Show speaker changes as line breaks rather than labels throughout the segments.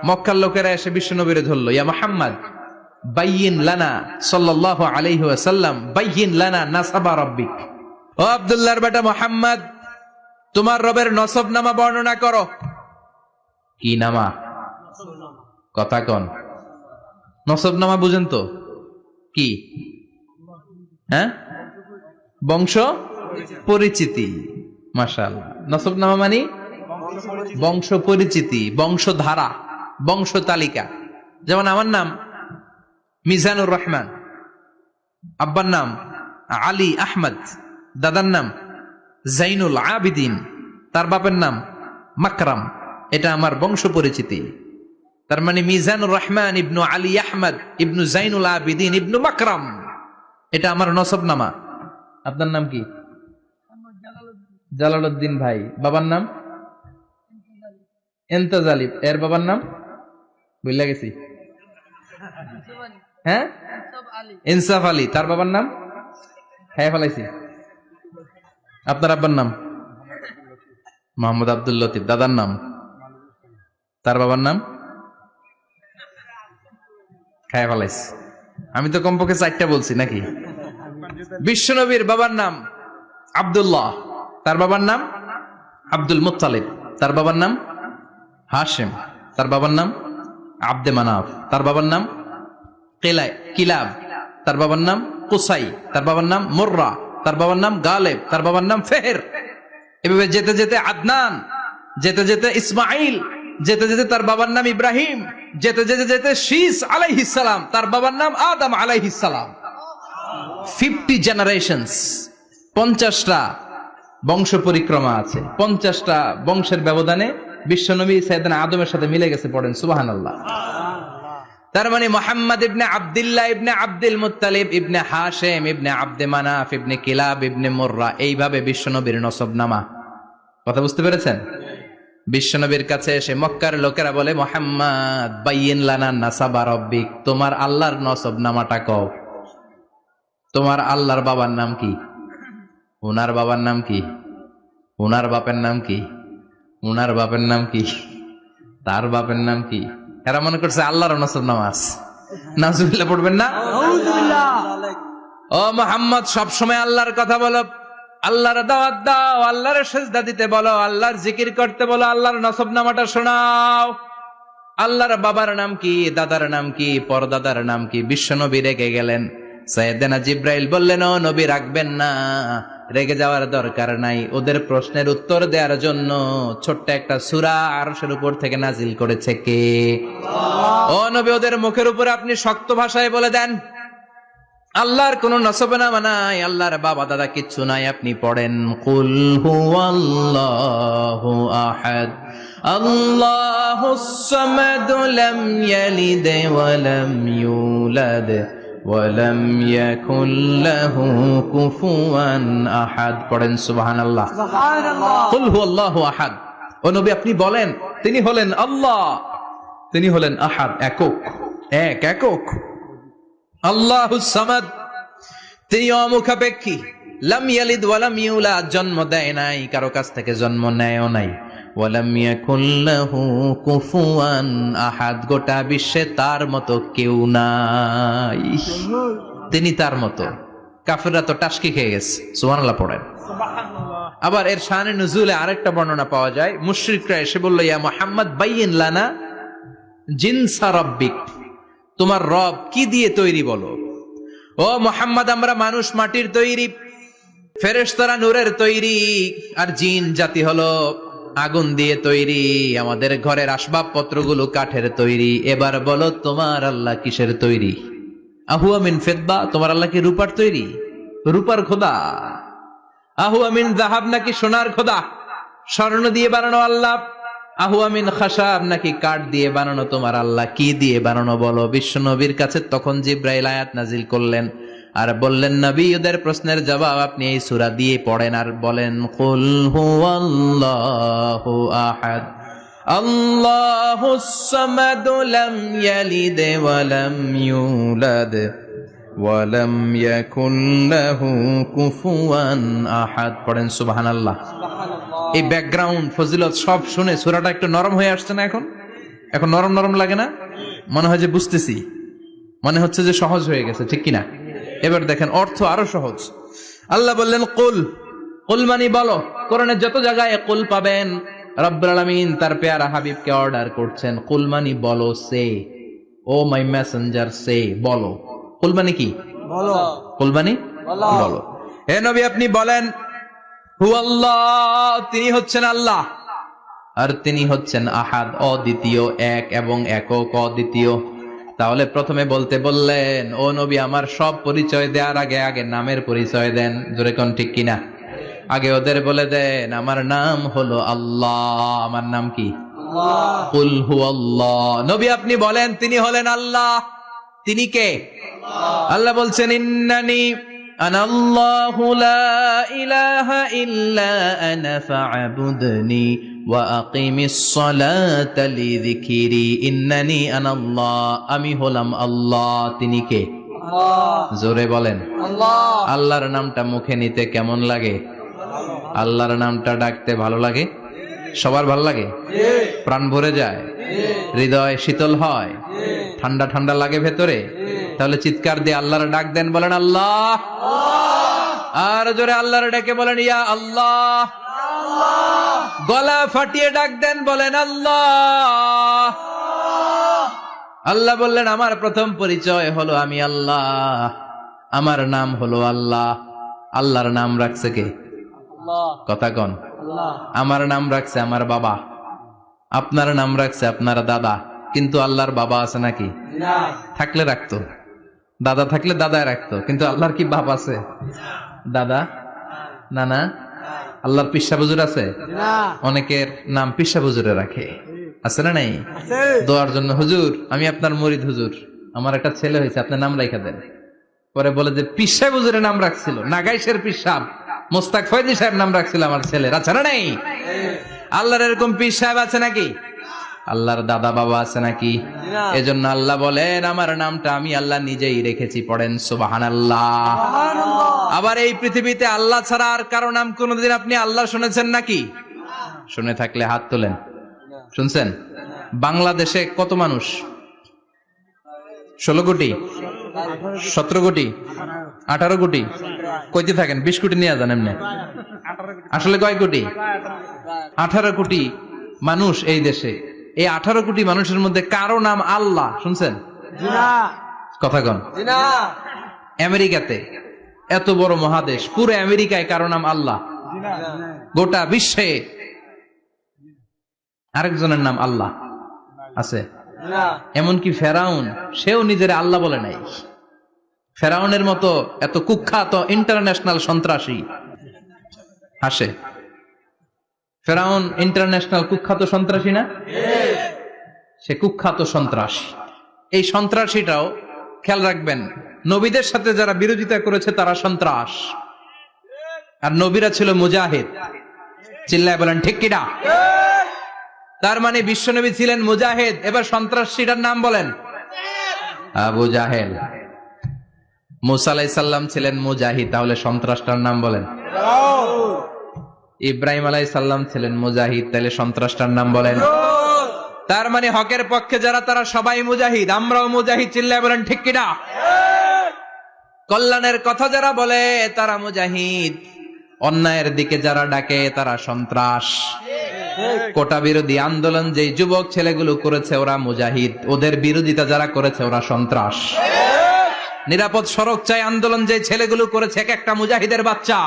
মক্কার লোকেরা এসে বিশ্বনবীরে ধরলো, ইয়া মুহাম্মদ বাইয়িন লানা সাল্লাল্লাহু আলাইহি ওয়াসাল্লাম বাইয়িন লানা নাসাবা রাব্বিক। ও আব্দুল্লাহর বেটা মুহাম্মদ, তোমার রবের নসবনামা বর্ণনা করো। কি নামা? কথা কন। নসবনামা বুঝেন তো কি? হ্যাঁ, বংশ পরিচিতি। মাশাআল্লাহ। নসবনামা মানে বংশ পরিচিতি, বংশধারা, বংশ তালিকা। যেমন আমার নাম মিজানুর রহমান, আব্বার নাম আলী আহমদ, দাদার নাম জাইনুল আবিদিন, তার বাপের নাম মাকরাম। এটা আমার বংশ পরিচিতি। তার মানে মিজানুর রহমান ইবনু আলী আহমদ ইবনু জাইনুল আবিদিন ইবনু মাকরাম, এটা আমার নসবনামা। আপনার নাম কি? জালালউদ্দিন ভাই। বাবার নাম এন্তাজালি। এর বাবার নাম ভুলে গেছি। হ্যাঁ, ইনসাফ আলী। তার বাবার নাম হ্যাঁ ফেলাইছি। আপনার আব্বার নাম মোহাম্মদ আব্দুল লতিফ। দাদার নাম, তার বাবার নাম খায় ফেলাইছি। আমি তো কমপক্ষে 4টা বলছি নাকি? বিশ্বনবীর বাবার নাম আব্দুল্লাহ, তার বাবার নাম আব্দুল মুত্তালিব, তার বাবার নাম হাশিম, তার বাবার নাম আব্দে মানাফ, তার বাবার নাম কিলাব, তার বাবার নাম কুসাই, তার বাবার নাম মুররা, তার বাবার নাম গালেব, তার বাবার নাম ফেহের। এভাবে যেতে যেতে আদনান, যেতে যেতে ইসমাইল, যেতে যেতে তার বাবার নাম ইব্রাহিম, যেতে যেতে যেতে শীস আলাইহিস সালাম, তার বাবার নাম আদম আলাইহিস সালাম। 50 জেনারেশনস, 50টা বংশ পরিক্রমা আছে। 50টা বংশের ব্যবধানে বিশ্বনবী সাইয়েদনা আদমের সাথে মিলে গেছে। পড়েন সুবহানাল্লাহ। তার মানে মুহাম্মদ ইবনে আব্দুল্লাহ ইবনে আব্দুল মুত্তালিব ইবনে হাশিম ইবনে আব্দে মানাফ ইবনে কিলাব ইবনে মুররা, এইভাবে বিশ্বনবীর নসবনামা। কথা বুঝতে পেরেছেন? বিশ্বনবীর কাছে এসে মক্কার লোকেরা বলে, মুহাম্মদ বাইয়িন লানা নাসাবা রাব্বিক, তোমার আল্লাহর নসবনামাটা কও। তোমার আল্লাহর বাবার নাম কি? ওনার বাবার নাম কি? ওনার বাপের নাম কি? ওনার বাপের নাম কি? তার বাপের নাম কি? এরা মনে করছে আল্লাহর নসবনামা আছে। নাউজুবিল্লাহ পড়বেন না? ও মুহাম্মদ, সবসময় আল্লাহর কথা বলো, আল্লাহর দাওয়াত দাও, আল্লাহর সিজদা দিতে বলো, আল্লাহর জিকির করতে বলো, আল্লাহর নসবনামাটা শোনাও। আল্লাহর বাবার নাম কি? দাদার নাম কি? পরদাদার নাম কি? বিশ্বনবী রেগে গেলেন। সাইয়েদনা জিব্রাইল বললেন, ও নবী রাখবেন না, রেগে যাওয়ার দরকার নাই। ওদের প্রশ্নের উত্তর দেওয়ার জন্য ছোট্ট একটা সূরা আরশের উপর থেকে নাজিল করেছে কে? ও নবী, ওদের মুখের উপর আপনি শক্ত ভাষায় বলে দেন, আল্লাহর কোন নসবনামা নাই, আল্লাহর বাবা দাদা কিচ্ছু নাই। আপনি পড়েন, কুল হুয়াল্লাহু আহাদ আল্লাহুস সামাদ লাম ইয়ালিদ ওয়া লাম ইউলাদ ওয়া লাম ইয়াকুল লাহু কুফুয়ান আহাদ। পড়েন সুবহানাল্লাহ। সুবহানাল্লাহ। কুল হুয়াল্লাহু আহাদ। ও নবী, আপনি বলেন, তিনি হলেন আল্লাহ, তিনি হলেন আহাদ, একক, একক। আল্লাহুস সামাদ, তিনি অমুখাপেক্ষী। লাম ইয়ালিদ ওয়া লাম ইউলাদ, জন্ম দেয় নাই, কারো কাছ থেকে জন্ম নেয়ও নাই। ওয়া লাম ইয়াকুল লাহু কুফুয়ান আহাদ, গোটা বিশ্বে তার মতো কেউ নাই, তিনি তার মতো। কাফেররা তো টাসকি খেয়ে গেছে। সুবহানাল্লাহ পড়েন। আবার এর শানে নুজুলে আরেকটা বর্ণনা পাওয়া যায়। মুশরিকরা এসে বলল, ইয়া মুহাম্মদ বাইয়িন লানা জিনসা রাব্বিক, তোমার রব কি দিয়ে তৈরি বলো। ও মুহাম্মদ, আমরা মানুষ মাটির তৈরি, ফেরেশতারা নূরের তৈরি, আর জিন জাতি হলো আগুন দিয়ে তৈরি, আমাদের ঘরের আসবাবপত্রগুলো কাঠের তৈরি। এবার বলো, তোমার আল্লাহ কিসের তৈরি? আহুয়া মিন ফিদ্দা, তোমার আল্লাহ কি রূপার তৈরি? রূপার খোদা? আহুয়া মিন যাহাব, নাকি সোনার খোদা, স্বর্ণ দিয়ে বানানো আল্লাহ? আহুয়া মিন খাশাব, নাকি কাঠ দিয়ে বানানো তোমার আল্লাহ? কি দিয়ে বানানো বলো। বিশ্বনবীর কাছে তখন জিব্রাইল আয়াত নাজিল করলেন আর বললেন, নবী, ওদের প্রশ্নের জবাব আপনি এই সূরা দিয়ে পড়েন আর বলেন, কুল হুয়াল্লাহু আহাদ আল্লাহুস সামাদ লাম ইয়ালিদ ওয়া লাম ইউলাদ ওয়া লাম ইয়াকুল লাহু কুফুয়ান আহাদ। পড়েন সুবহানাল্লাহ। এই ব্যাকগ্রাউন্ড ফজিলত সব শুনে সূরাটা একটু নরম হয়ে আসছে না এখন? এখন নরম নরম লাগে না? মনে হয় যে বুঝতেছি, মনে হচ্ছে যে সহজ হয়ে গেছে, ঠিক কিনা? এবার দেখেন অর্থ আরো সহজ। আল্লাহ বললেন কুল, কুল মানে বলো। কোরআনের যত জায়গায় কুল পাবেন, রব্বুল আলামিন তার পেয়ারা হাবিবকে অর্ডার করছেন কুল মানে বলো, সে ও মাই মেসেঞ্জার, সে বলো। কুল মানে কি?
বলো।
কুল মানে বলো। হে নবী আপনি বলেন হু আল্লাহ, তিনি হচ্ছেন আল্লাহ, আর তিনি হচ্ছেন আহাদ, অদ্বিতীয়, এক এবং একক, অদ্বিতীয়। তাহলে প্রথমে বলতে বললেন ও নবী আমার সব পরিচয় দেওয়ার আগে আগে নামের পরিচয় দেন, জোরে কোন ঠিক কিনা? আগে ওদের বলে দেন আমার নাম হলো আল্লাহ। আমার নাম কি? কুল হু আল্লাহ। নবী আপনি বলেন তিনি হলেন আল্লাহ। তিনি কে? আল্লাহ বলছেন ইন্নানি আনাল্লাহু লা ইলাহা ইল্লা আনা ফা'বুদনি ওয়া আকিমিস সালাতা লিযিকরি। ইন্নানি আনাল্লাহ, আমি হলাম আল্লাহ। তিনি কে? জোরে বলেন। আল্লাহর নামটা মুখে নিতে কেমন লাগে? আল্লাহর নামটা ডাকতে ভালো লাগে? সবার ভালো লাগে? প্রাণ ভরে যায়, হৃদয় শীতল হয়, ঠান্ডা ঠান্ডা লাগে ভেতরে। তাহলে চিৎকার দিয়ে আল্লাহর ডাক দেন, বলেন আল্লাহ। আর জোরে আল্লাহর ডেকে বলেন ইয়া আল্লাহ। গলা ফাটিয়ে ডাক দেন, বলেন আল্লাহ। আল্লাহ বললেন আমার প্রথম পরিচয় হলো আমি আল্লাহ, আমার নাম হলো আল্লাহ। আল্লাহর নাম রাখছে কে? কথা কন। আমার নাম রাখছে আমার বাবা, আপনার নাম রাখছে আপনার দাদা। কিন্তু আল্লাহর বাবা আছে নাকি? থাকলে রাখতো, দাদা থাকলে দাদায় রাখতো। কিন্তু আল্লাহর কি বাপ আছে? দাদা, নানা? আল্লাহর পিসা বুজুর আছে? অনেকের নাম পিসা বুজুরে রাখে, আছে না নাই? দোয়ার জন্য হুজুর আমি আপনার মুরিদ, হুজুর আমার একটা ছেলে হয়েছে, আপনার নাম রাখা দেন। পরে বলে যে পিসা বুজুরের নাম রাখছিল, নাগাইশের পিসাব মোস্তাক ফয়জি সাহেব নাম রাখছিল আমার ছেলের, আছে না নাই? আল্লাহর এরকম পীর সাহেব আছে নাকি? আল্লাহর দাদা বাবা আছে নাকি? এজন্য আল্লাহ বলেন আমার নামটা আমি আল্লাহ নিজেই রেখেছি। পড়েন সুবহানাল্লাহ। আবার এই পৃথিবীতে আল্লাহ ছাড়া আর কারো নাম কোনদিন আপনি আল্লাহ শুনেছেন নাকি? শুনে থাকলে হাত তোলেন। শুনছেন? বাংলাদেশে কত মানুষ? 16 কোটি, 17 কোটি, 18 কোটি? কইতে থাকেন, 20 কোটি নিয়ে যান এমনি। আসলে কয় কোটি? 18 কোটি মানুষ এই দেশে। এই 18 কোটি মানুষের মধ্যে কারো নাম আল্লাহ শুনছেন? কথা কন। আমেরিকাতে, এত বড় মহাদেশ, পুরো আমেরিকায় কারো নাম আল্লাহ? গোটা বিশ্বে আরেকজনের নাম আল্লাহ আছে? এমনকি ফেরাউন, সেও নিজের আল্লাহ বলে নাই। ফেরাউনের মতো এত কুখ্যাত ইন্টারন্যাশনাল সন্ত্রাসী আসে। ফেরাউন ইন্টারন্যাশনাল কুখ্যাত সন্ত্রাসী না? সে কুখ্যাত সন্ত্রাসী। এই সন্ত্রাসীটাও খেয়াল রাখবেন, নবীদের সাথে যারা বিরোধিতা করেছে তারা সন্ত্রাস, আর নবীরা ছিল মুজাহিদ। চিল্লায় বলেন ঠিক কিনা? তার মানে বিশ্বনবী ছিলেন মুজাহিদ। এবার সন্ত্রাসীটার নাম বলেন। আবু জাহেল। মুসা আলাইহিস সালাম ছিলেন মুজাহিদ, তাহলে সন্ত্রাসটার নাম বলেন। ইব্রাহিম আলাইহিস সালাম ছিলেন মুজাহিদ, তাহলে সন্ত্রাসটার নাম বলেন। তার মানে হকের পক্ষে যারা তারা সবাই মুজাহিদ, আমরাও মুজাহিদ। চিল্লায় বলেন ঠিক কিনা? কল্যাণের কথা যারা বলে তারা মুজাহিদ, অন্যায়ের দিকে যারা ডাকে তারা সন্ত্রাস। কোটা বিরোধী আন্দোলন যে যুবক ছেলেগুলো করেছে ওরা মুজাহিদ, ওদের বিরোধিতা যারা করেছে ওরা সন্ত্রাস। নিরাপদ সড়ক চাই আন্দোলন যে ছেলেগুলো করেছে এক একটা মুজাহিদের বাচ্চা,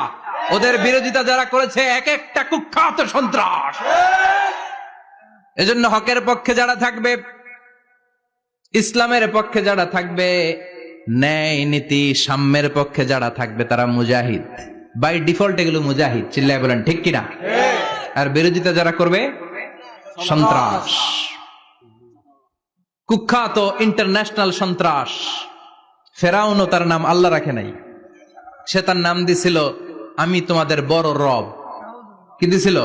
ওদের বিরোধিতা যারা করেছে এক একটা কুখ্যাত সন্ত্রাস। এজন্য হকের পক্ষে যারা থাকবে, ইসলামের পক্ষে যারা থাকবে, ন্যায় নীতি সাম্যের পক্ষে যারা থাকবে তারা মুজাহিদ। বাই ডিফল্ট এগুলো মুজাহিদ। চিল্লায় বলেন ঠিক কিনা? আর বিরোধিতা যারা করবে সন্ত্রাস, কুখ্যাত ইন্টারন্যাশনাল সন্ত্রাস। ফেরাউনও তার নাম আল্লাহ রাখে নাই, সে তার নাম দিছিল আমি তোমাদের বড় রব। কি দিছিল?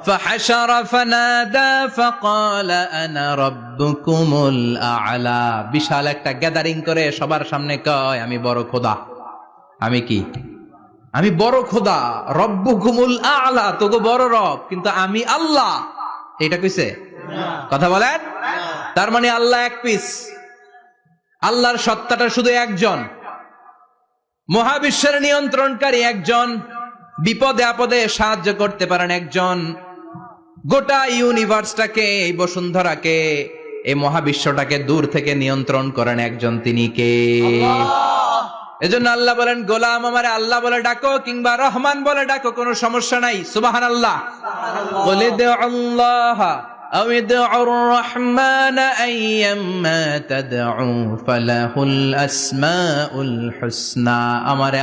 فحشر فنادى فقال انا ربكم الاعلى। বিশাল একটা গ্যাদারিং করে সবার সামনে কয় আমি বড় খোদা। আমি কি? আমি বড় খোদা, রব্বুকুমুল আ'লা, তোগো বড় রব, কিন্তু আমি আল্লাহ। এটা কইছে? কথা বলেন। তার মানে আল্লাহ এক পিস, আল্লাহর সত্তাটা শুধু একজন, মহাবিশ্বের নিয়ন্ত্রণকারী একজন, বিপদে আপদে সাহায্য করতে পারেন একজন, গোটা ইউনিভার্সটাকে, এই বসুন্ধরাকে, এই মহাবিশ্বটাকে দূর থেকে নিয়ন্ত্রণ করেন একজন, তিনি কে? এজন্য আল্লাহ বলেন, গোলাম আমারে আল্লাহ বলে ডাকো কিংবা রহমান বলে ডাকো, কোনো সমস্যা নাই। সুবহানাল্লাহ। বলে দে আল্লাহ আও ইদউর রহমান আইয়াম্মা তাদউ ফালাহুল আসমাউল হুসনা। আমারে